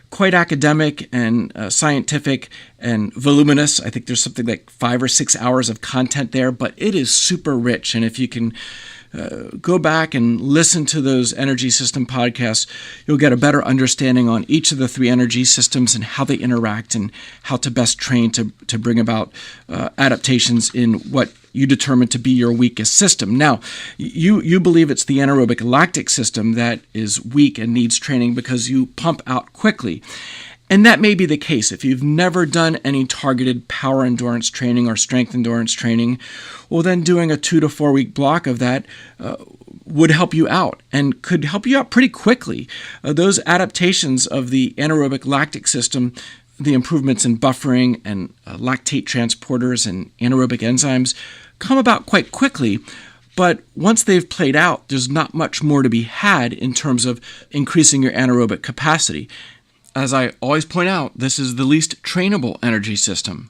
quite academic and scientific and voluminous. I think there's something like 5 or 6 hours of content there, but it is super rich. And if you can go back and listen to those energy system podcasts, you'll get a better understanding on each of the 3 energy systems and how they interact and how to best train to bring about adaptations in what you determine to be your weakest system. Now, you believe it's the anaerobic lactic system that is weak and needs training because you pump out quickly. And that may be the case. If you've never done any targeted power endurance training or strength endurance training, well, then doing a 2 to 4 week block of that would help you out and could help you out pretty quickly. Those adaptations of the anaerobic lactic system the improvements in buffering and lactate transporters and anaerobic enzymes come about quite quickly, but once they've played out, there's not much more to be had in terms of increasing your anaerobic capacity. As I always point out, this is the least trainable energy system.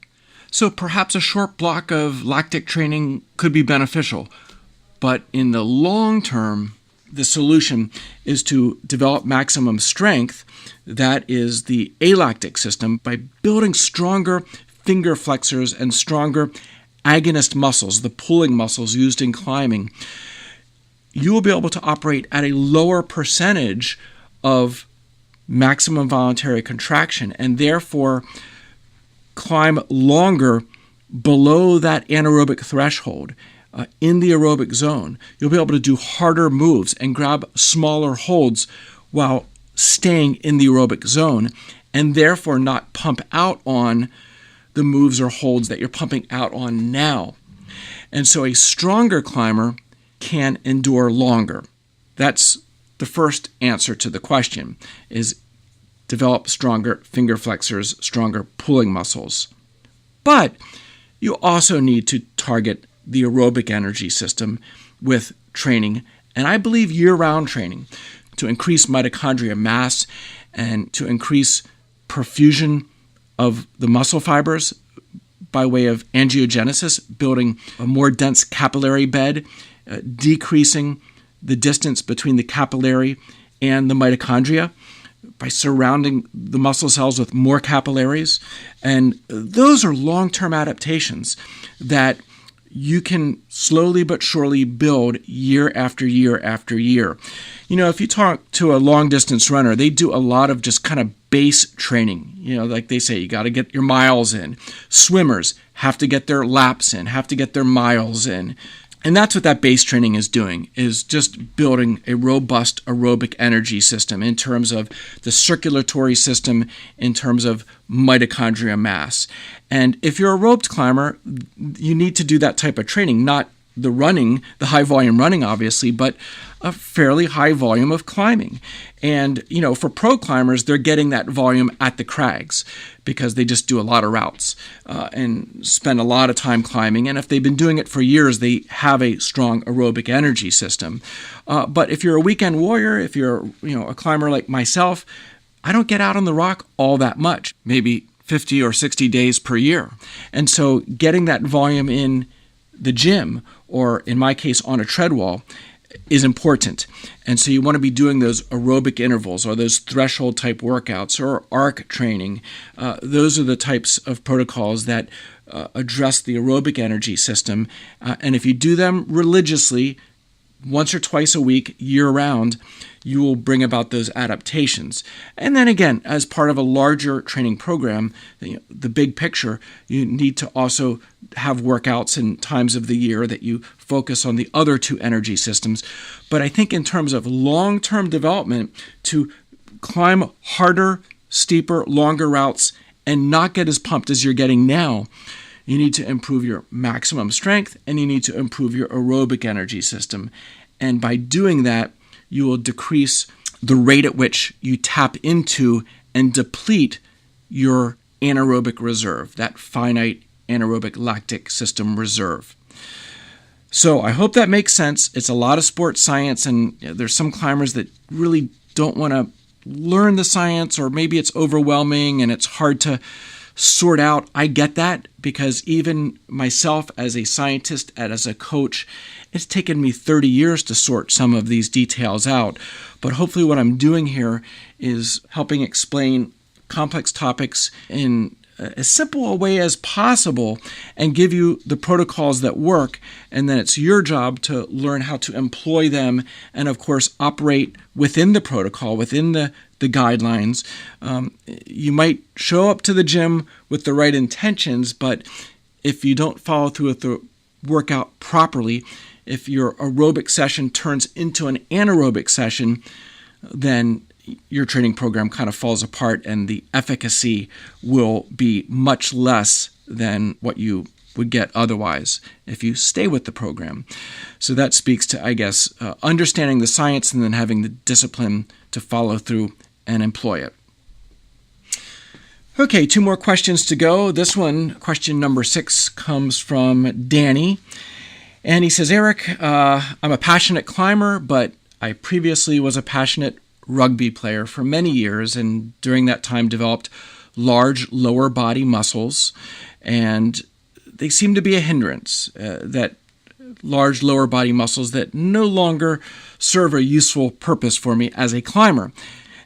So perhaps a short block of lactic training could be beneficial, but in the long term, the solution is to develop maximum strength, that is the alactic system, by building stronger finger flexors and stronger agonist muscles, the pulling muscles used in climbing. You will be able to operate at a lower percentage of maximum voluntary contraction and therefore climb longer below that anaerobic threshold. In the aerobic zone, you'll be able to do harder moves and grab smaller holds while staying in the aerobic zone, and therefore not pump out on the moves or holds that you're pumping out on now. And so a stronger climber can endure longer. That's the first answer to the question, is develop stronger finger flexors, stronger pulling muscles. But you also need to target the aerobic energy system with training, and I believe year-round training, to increase mitochondria mass and to increase perfusion of the muscle fibers by way of angiogenesis, building a more dense capillary bed, decreasing the distance between the capillary and the mitochondria by surrounding the muscle cells with more capillaries. And those are long-term adaptations that you can slowly but surely build year after year after year. If you talk to a long-distance runner, they do a lot of just kind of base training. Like they say, you got to get your miles in. Swimmers have to get their laps in, have to get their miles in. And that's what that base training is doing, is just building a robust aerobic energy system in terms of the circulatory system, in terms of mitochondria mass. And if you're a roped climber, you need to do that type of training, not the running, the high volume running, obviously, but a fairly high volume of climbing. And, for pro climbers, they're getting that volume at the crags because they just do a lot of routes and spend a lot of time climbing. And if they've been doing it for years, they have a strong aerobic energy system. But if you're a weekend warrior, if you're, a climber like myself, I don't get out on the rock all that much, maybe 50 or 60 days per year. And so getting that volume in the gym, or in my case on a tread wall, is important. And so you want to be doing those aerobic intervals or those threshold type workouts or arc training. Those are the types of protocols that address the aerobic energy system. And if you do them religiously, once or twice a week, year round, you will bring about those adaptations. And then again, as part of a larger training program, the big picture, you need to also have workouts and times of the year that you focus on the other two energy systems. But I think in terms of long-term development, to climb harder, steeper, longer routes and not get as pumped as you're getting now, you need to improve your maximum strength and you need to improve your aerobic energy system. And by doing that, you will decrease the rate at which you tap into and deplete your anaerobic reserve, that finite anaerobic lactic system reserve. So I hope that makes sense. It's a lot of sports science, and there's some climbers that really don't want to learn the science, or maybe it's overwhelming and it's hard to sort out. I get that, because even myself as a scientist and as a coach, it's taken me 30 years to sort some of these details out. But hopefully what I'm doing here is helping explain complex topics in as simple a way as possible and give you the protocols that work, and then it's your job to learn how to employ them and, of course, operate within the protocol, within the guidelines. You might show up to the gym with the right intentions, but if you don't follow through with the workout properly, if your aerobic session turns into an anaerobic session, then your training program kind of falls apart and the efficacy will be much less than what you would get otherwise if you stay with the program. So that speaks to, I guess, understanding the science and then having the discipline to follow through and employ it. Okay, 2 more questions to go. This one, question number 6, comes from Danny. And he says, Eric, I'm a passionate climber, but I previously was a passionate rugby player for many years, and during that time developed large lower body muscles, and they seem to be a hindrance, that large lower body muscles that no longer serve a useful purpose for me as a climber.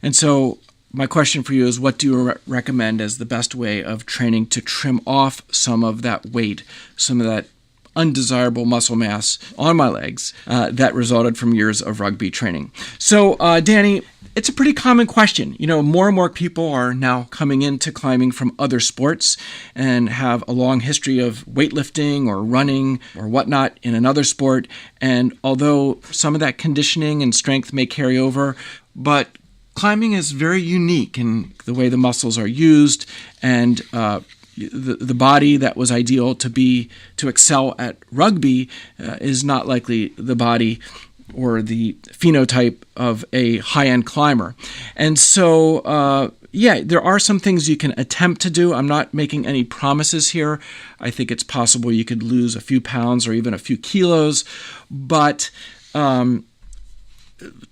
And so my question for you is, what do you recommend as the best way of training to trim off some of that weight, some of that undesirable muscle mass on my legs that resulted from years of rugby training? So, Danny, it's a pretty common question. More and more people are now coming into climbing from other sports and have a long history of weightlifting or running or whatnot in another sport. And although some of that conditioning and strength may carry over, but climbing is very unique in the way the muscles are used, and the body that was ideal to excel at rugby is not likely the body or the phenotype of a high-end climber. And so, there are some things you can attempt to do. I'm not making any promises here. I think it's possible you could lose a few pounds or even a few kilos, but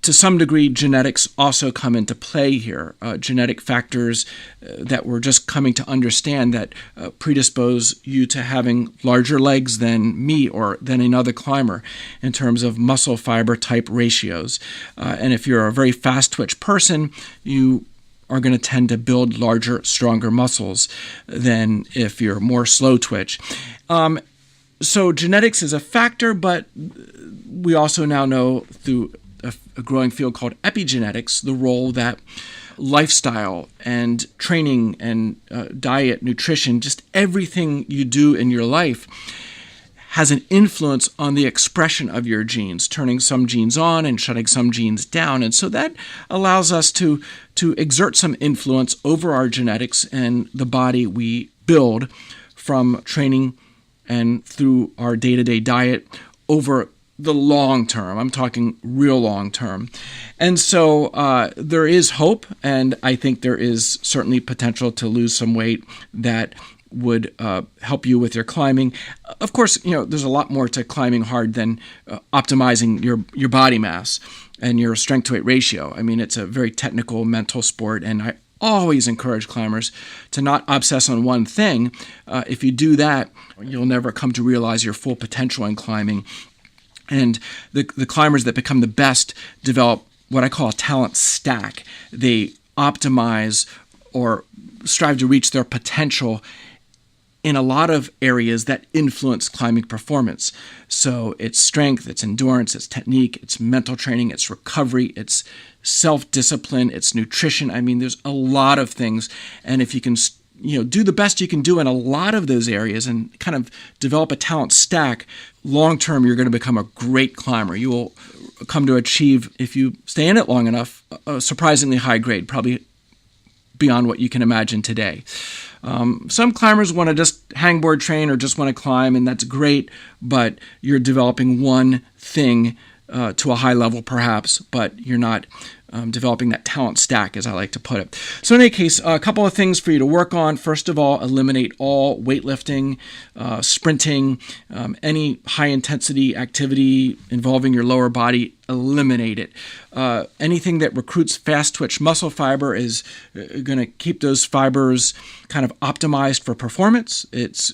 to some degree, genetics also come into play here. Genetic factors that we're just coming to understand that predispose you to having larger legs than me or than another climber in terms of muscle fiber type ratios. And if you're a very fast twitch person, you are going to tend to build larger, stronger muscles than if you're more slow twitch. So genetics is a factor, but we also now know through a growing field called epigenetics, the role that lifestyle and training and diet, nutrition, just everything you do in your life has an influence on the expression of your genes, turning some genes on and shutting some genes down. And so that allows us to exert some influence over our genetics and the body we build from training and through our day-to-day diet over the long term. I'm talking real long term. And so there is hope, and I think there is certainly potential to lose some weight that would help you with your climbing. Of course, there's a lot more to climbing hard than optimizing your body mass and your strength to weight ratio. I mean, it's a very technical mental sport, and I always encourage climbers to not obsess on one thing. If you do that, you'll never come to realize your full potential in climbing. And the climbers that become the best develop what I call a talent stack. They optimize or strive to reach their potential in a lot of areas that influence climbing performance. So it's strength, it's endurance, it's technique, it's mental training, it's recovery, it's self-discipline, it's nutrition. I mean, there's a lot of things. And if you can do the best you can do in a lot of those areas and kind of develop a talent stack, long-term, you're going to become a great climber. You will come to achieve, if you stay in it long enough, a surprisingly high grade, probably beyond what you can imagine today. Some climbers want to just hangboard train or just want to climb, and that's great, but you're developing one thing to a high level perhaps, but you're not developing that talent stack, as I like to put it. So in any case, a couple of things for you to work on. First of all, eliminate all weightlifting, sprinting, any high-intensity activity involving your lower body, eliminate it. Anything that recruits fast-twitch muscle fiber is going to keep those fibers kind of optimized for performance. It's,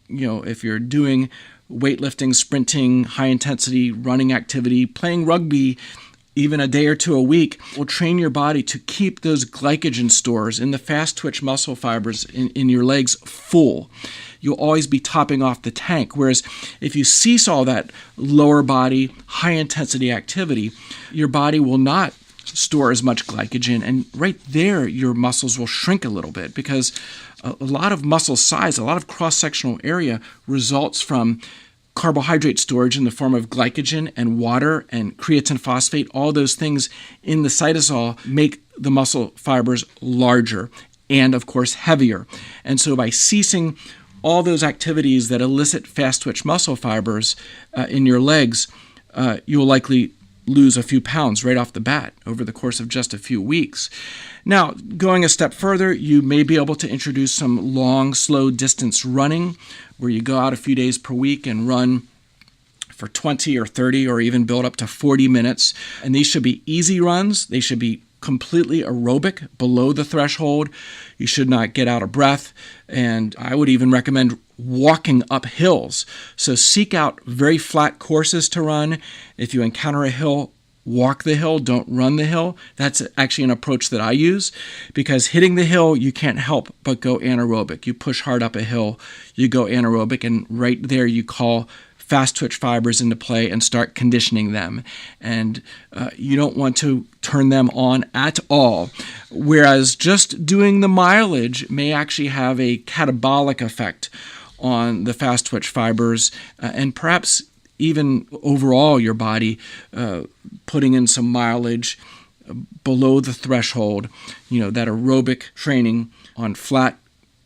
if you're doing weightlifting, sprinting, high-intensity running activity, playing rugby, even a day or two a week, will train your body to keep those glycogen stores in the fast-twitch muscle fibers in your legs full. You'll always be topping off the tank. Whereas if you cease all that lower body, high-intensity activity, your body will not store as much glycogen. And right there, your muscles will shrink a little bit because a lot of muscle size, a lot of cross-sectional area results from carbohydrate storage in the form of glycogen and water and creatine phosphate. All those things in the cytosol make the muscle fibers larger and, of course, heavier. And so by ceasing all those activities that elicit fast-twitch muscle fibers in your legs, you'll likely lose a few pounds right off the bat over the course of just a few weeks. Now, going a step further, you may be able to introduce some long, slow distance running, where you go out a few days per week and run for 20 or 30 or even build up to 40 minutes. And these should be easy runs. They should be completely aerobic, below the threshold. You should not get out of breath. And I would even recommend walking up hills. So seek out very flat courses to run. If you encounter a hill, walk the hill, don't run the hill. That's actually an approach that I use, because hitting the hill, you can't help but go anaerobic. You push hard up a hill, you go anaerobic, and right there you call fast twitch fibers into play and start conditioning them. And you don't want to turn them on at all. Whereas just doing the mileage may actually have a catabolic effect on the fast twitch fibers and perhaps even overall your body, putting in some mileage below the threshold, that aerobic training on flat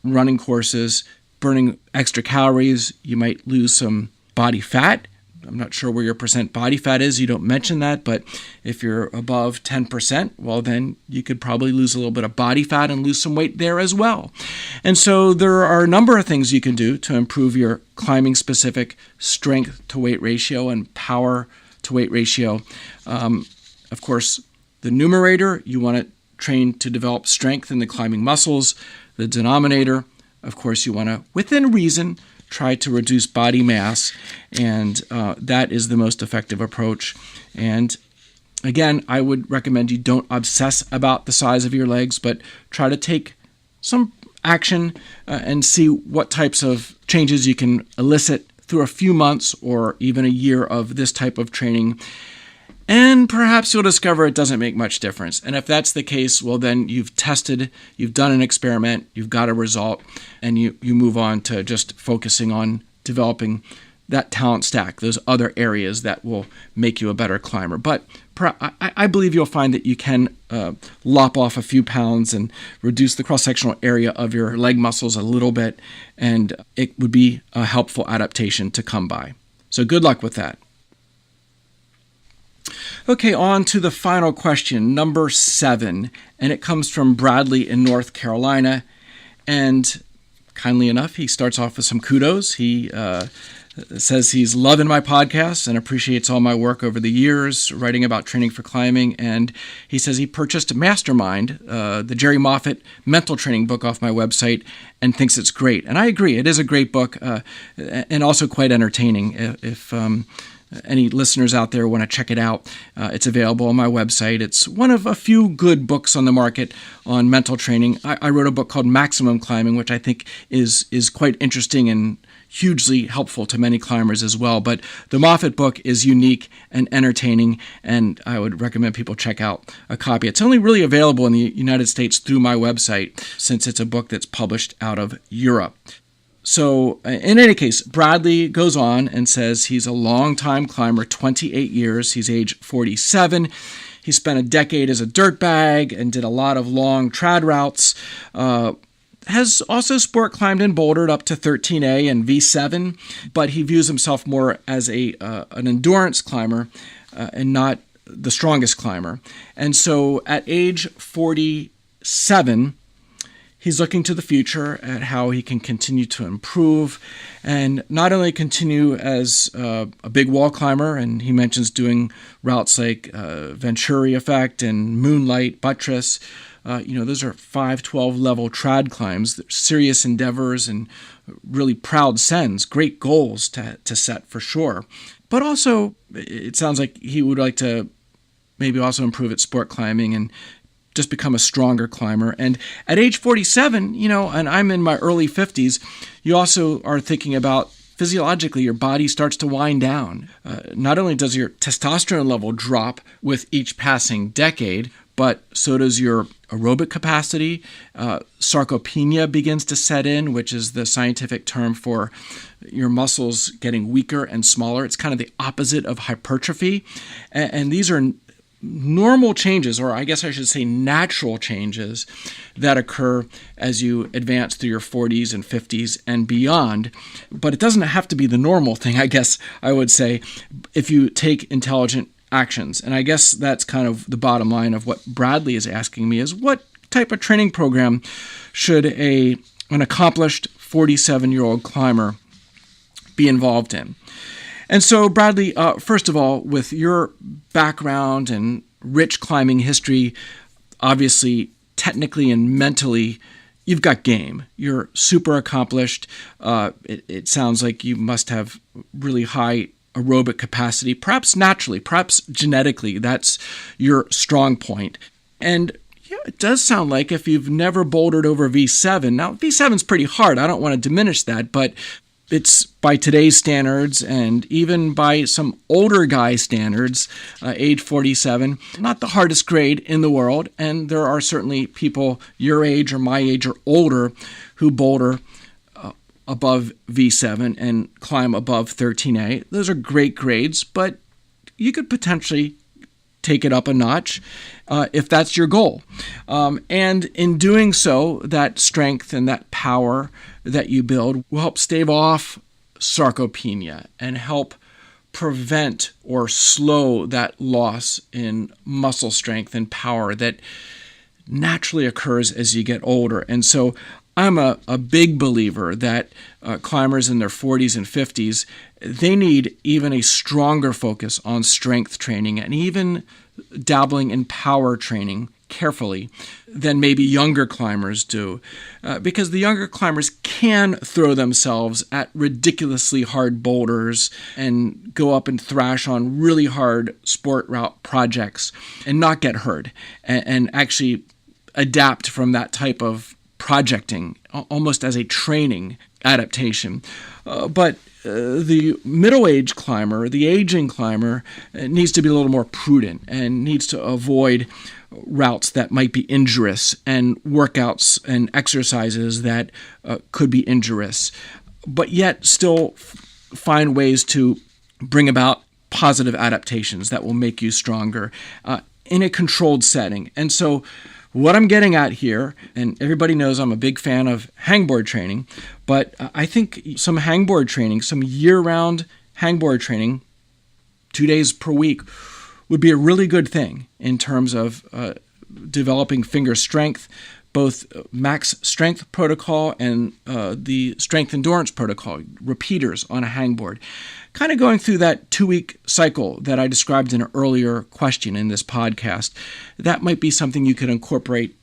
running courses, burning extra calories. You might lose some body fat. I'm not sure where your percent body fat is. You don't mention that, but if you're above 10%, well, then you could probably lose a little bit of body fat and lose some weight there as well. And so there are a number of things you can do to improve your climbing specific strength to weight ratio and power to weight ratio. Of course, the numerator, you want to train to develop strength in the climbing muscles. The denominator, of course, you want to, within reason, try to reduce body mass, and that is the most effective approach. And again, I would recommend you don't obsess about the size of your legs, but try to take some action and see what types of changes you can elicit through a few months or even a year of this type of training. And perhaps you'll discover it doesn't make much difference. And if that's the case, well, then you've tested, you've done an experiment, you've got a result, and you move on to just focusing on developing that talent stack, those other areas that will make you a better climber. But I believe you'll find that you can lop off a few pounds and reduce the cross-sectional area of your leg muscles a little bit, and it would be a helpful adaptation to come by. So good luck with that. Okay, on to the final question, number 7, and it comes from Bradley in North Carolina. And kindly enough, he starts off with some kudos. He says he's loving my podcast and appreciates all my work over the years writing about training for climbing. And he says he purchased Mastermind, the Jerry Moffatt mental training book, off my website, and thinks it's great. And I agree, it is a great book and also quite entertaining. If any listeners out there want to check it out, it's available on my website. It's one of a few good books on the market on mental training. I wrote a book called Maximum Climbing, which I think is quite interesting and hugely helpful to many climbers as well. But the Moffatt book is unique and entertaining, and I would recommend people check out a copy. It's only really available in the United States through my website, since it's a book that's published out of Europe. So in any case, Bradley goes on and says he's a long-time climber, 28 years. He's age 47. He spent a decade as a dirtbag and did a lot of long trad routes. Has also sport climbed and bouldered up to 13A and V7, but he views himself more as an endurance climber and not the strongest climber. And so at age 47, he's looking to the future at how he can continue to improve and not only continue as a big wall climber, and he mentions doing routes like Venturi Effect and Moonlight, Buttress. Those are 5-12 level trad climbs, serious endeavors and really proud sends, great goals to set for sure. But also, it sounds like he would like to maybe also improve at sport climbing and just become a stronger climber. And at age 47, and I'm in my early 50s, you also are thinking about physiologically your body starts to wind down. Not only does your testosterone level drop with each passing decade, but so does your aerobic capacity. Sarcopenia begins to set in, which is the scientific term for your muscles getting weaker and smaller. It's kind of the opposite of hypertrophy. And these are normal changes, or I guess I should say natural changes, that occur as you advance through your 40s and 50s and beyond. But it doesn't have to be the normal thing, I guess I would say, if you take intelligent actions. And I guess that's kind of the bottom line of what Bradley is asking me is what type of training program should an accomplished 47-year-old climber be involved in? And so, Bradley, first of all, with your background and rich climbing history, obviously, technically and mentally, you've got game. You're super accomplished. It sounds like you must have really high aerobic capacity, perhaps naturally, perhaps genetically. That's your strong point. And it does sound like if you've never bouldered over V7, now V7's pretty hard. I don't want to diminish that, but it's by today's standards and even by some older guy standards, age 47, not the hardest grade in the world. And there are certainly people your age or my age or older who boulder above V7 and climb above 13A. Those are great grades, but you could potentially take it up a notch if that's your goal. And in doing so, that strength and that power that you build will help stave off sarcopenia and help prevent or slow that loss in muscle strength and power that naturally occurs as you get older. And so I'm a big believer that climbers in their 40s and 50s, they need even a stronger focus on strength training and even dabbling in power training carefully than maybe younger climbers do. Because the younger climbers can throw themselves at ridiculously hard boulders and go up and thrash on really hard sport route projects and not get hurt and actually adapt from that type of projecting almost as a training adaptation. But the middle-aged climber, the aging climber, needs to be a little more prudent and needs to avoid routes that might be injurious and workouts and exercises that could be injurious, but yet still find ways to bring about positive adaptations that will make you stronger in a controlled setting. And so what I'm getting at here, and everybody knows I'm a big fan of hangboard training, but I think some hangboard training, some year-round hangboard training, 2 days per week, would be a really good thing in terms of developing finger strength, both max strength protocol and the strength endurance protocol, repeaters on a hangboard. Kind of going through that 2-week cycle that I described in an earlier question in this podcast. That might be something you could incorporate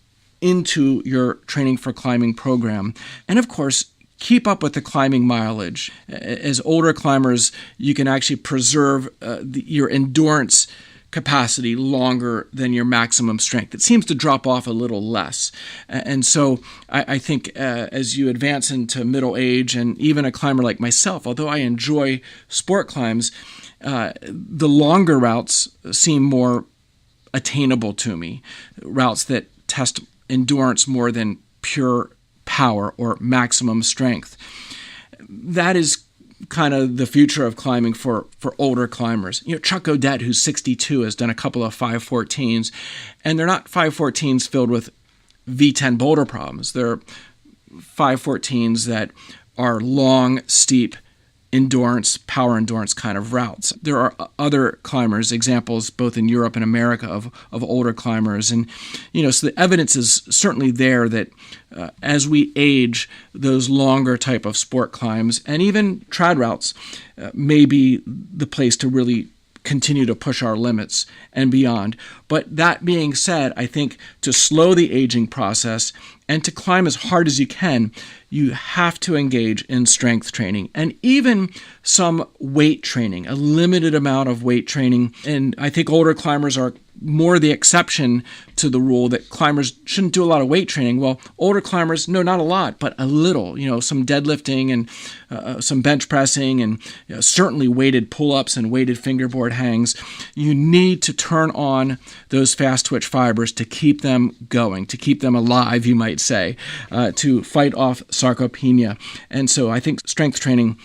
into your training for climbing program. And of course, keep up with the climbing mileage. As older climbers, you can actually preserve your endurance capacity longer than your maximum strength. It seems to drop off a little less. And so I think as you advance into middle age and even a climber like myself, although I enjoy sport climbs, the longer routes seem more attainable to me, routes that test endurance more than pure power or maximum strength. That is kind of the future of climbing for older climbers. Chuck Odette, who's 62, has done a couple of 514s, and they're not 514s filled with V10 boulder problems. They're 514s that are long, steep power endurance kind of routes. There are other climbers, examples both in Europe and America of older climbers. And, so the evidence is certainly there that as we age, those longer type of sport climbs and even trad routes may be the place to really continue to push our limits and beyond. But that being said, I think to slow the aging process and to climb as hard as you can, you have to engage in strength training and even some weight training, a limited amount of weight training. And I think older climbers are more the exception to the rule that climbers shouldn't do a lot of weight training. Well, older climbers, no, not a lot, but a little, some deadlifting and some bench pressing and certainly weighted pull-ups and weighted fingerboard hangs. You need to turn on those fast twitch fibers to keep them going, to keep them alive, you might say, to fight off sarcopenia. And so I think strength training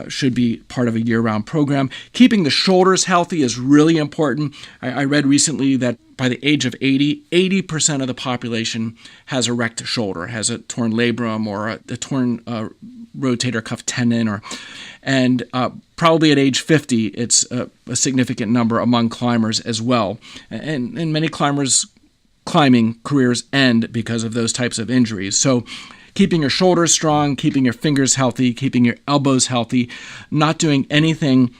should be part of a year-round program. Keeping the shoulders healthy is really important. I read recently that by the age of 80, 80% of the population has a wrecked shoulder, has a torn labrum or a torn rotator cuff tendon, and probably at age 50, it's a significant number among climbers as well. And many climbers' climbing careers end because of those types of injuries. So keeping your shoulders strong, keeping your fingers healthy, keeping your elbows healthy, not doing anything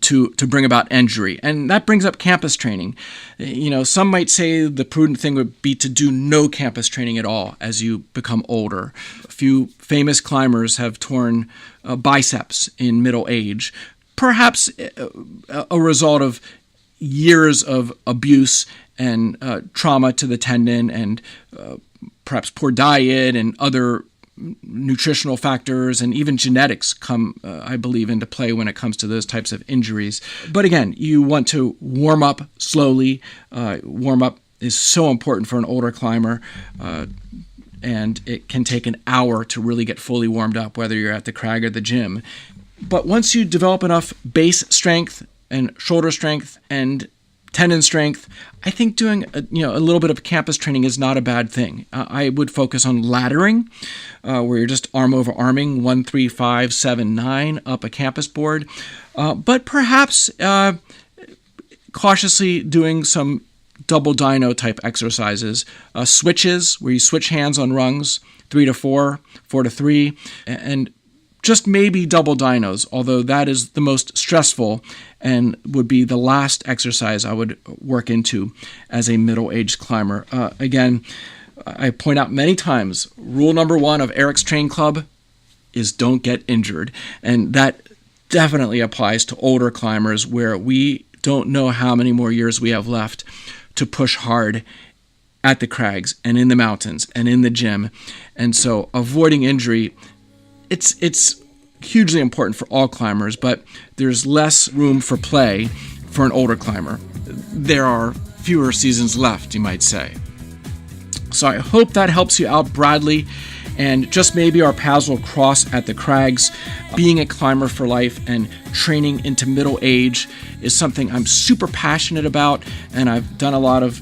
to bring about injury. And that brings up campus training. Some might say the prudent thing would be to do no campus training at all as you become older. A few famous climbers have torn biceps in middle age, perhaps a result of years of abuse and trauma to the tendon, and perhaps poor diet and other nutritional factors, and even genetics come, I believe, into play when it comes to those types of injuries. But again, you want to warm up slowly. Warm up is so important for an older climber, and it can take an hour to really get fully warmed up, whether you're at the crag or the gym. But once you develop enough base strength and shoulder strength and tendon strength, I think doing a little bit of campus training is not a bad thing. I would focus on laddering, where you're just arm over arming 1, 3, 5, 7, 9 up a campus board, but perhaps cautiously doing some double dyno type exercises, switches where you switch hands on rungs, 3 to 4, 4 to 3, and just maybe double dynos, although that is the most stressful and would be the last exercise I would work into as a middle-aged climber. Again, I point out many times, rule number 1 of Eric's Train Club is don't get injured. And that definitely applies to older climbers where we don't know how many more years we have left to push hard at the crags and in the mountains and in the gym. And so avoiding injury, it's hugely important for all climbers, but there's less room for play for an older climber. There are fewer seasons left, you might say. So I hope that helps you out, Bradley, and just maybe our paths will cross at the crags. Being a climber for life and training into middle age is something I'm super passionate about, and I've done a lot of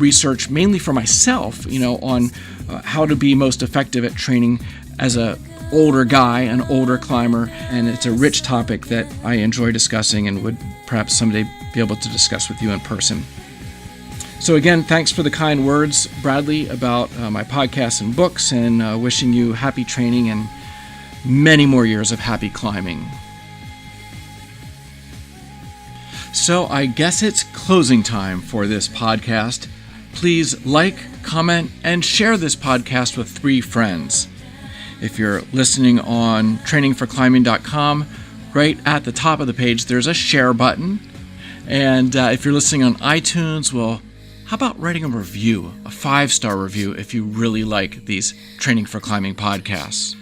research, mainly for myself, on how to be most effective at training as a older guy, an older climber, and it's a rich topic that I enjoy discussing and would perhaps someday be able to discuss with you in person. So again, thanks for the kind words, Bradley, about my podcasts and books, and wishing you happy training and many more years of happy climbing. So I guess it's closing time for this podcast. Please like, comment, and share this podcast with 3 friends. If you're listening on trainingforclimbing.com, right at the top of the page, there's a share button. And if you're listening on iTunes, well, how about writing a review, a 5-star review, if you really like these Training for Climbing podcasts.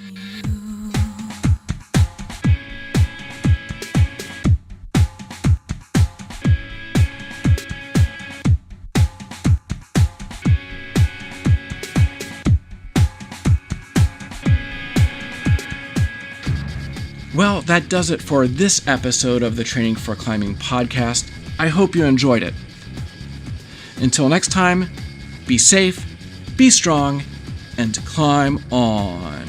Well, that does it for this episode of the Training for Climbing podcast. I hope you enjoyed it. Until next time, be safe, be strong, and climb on.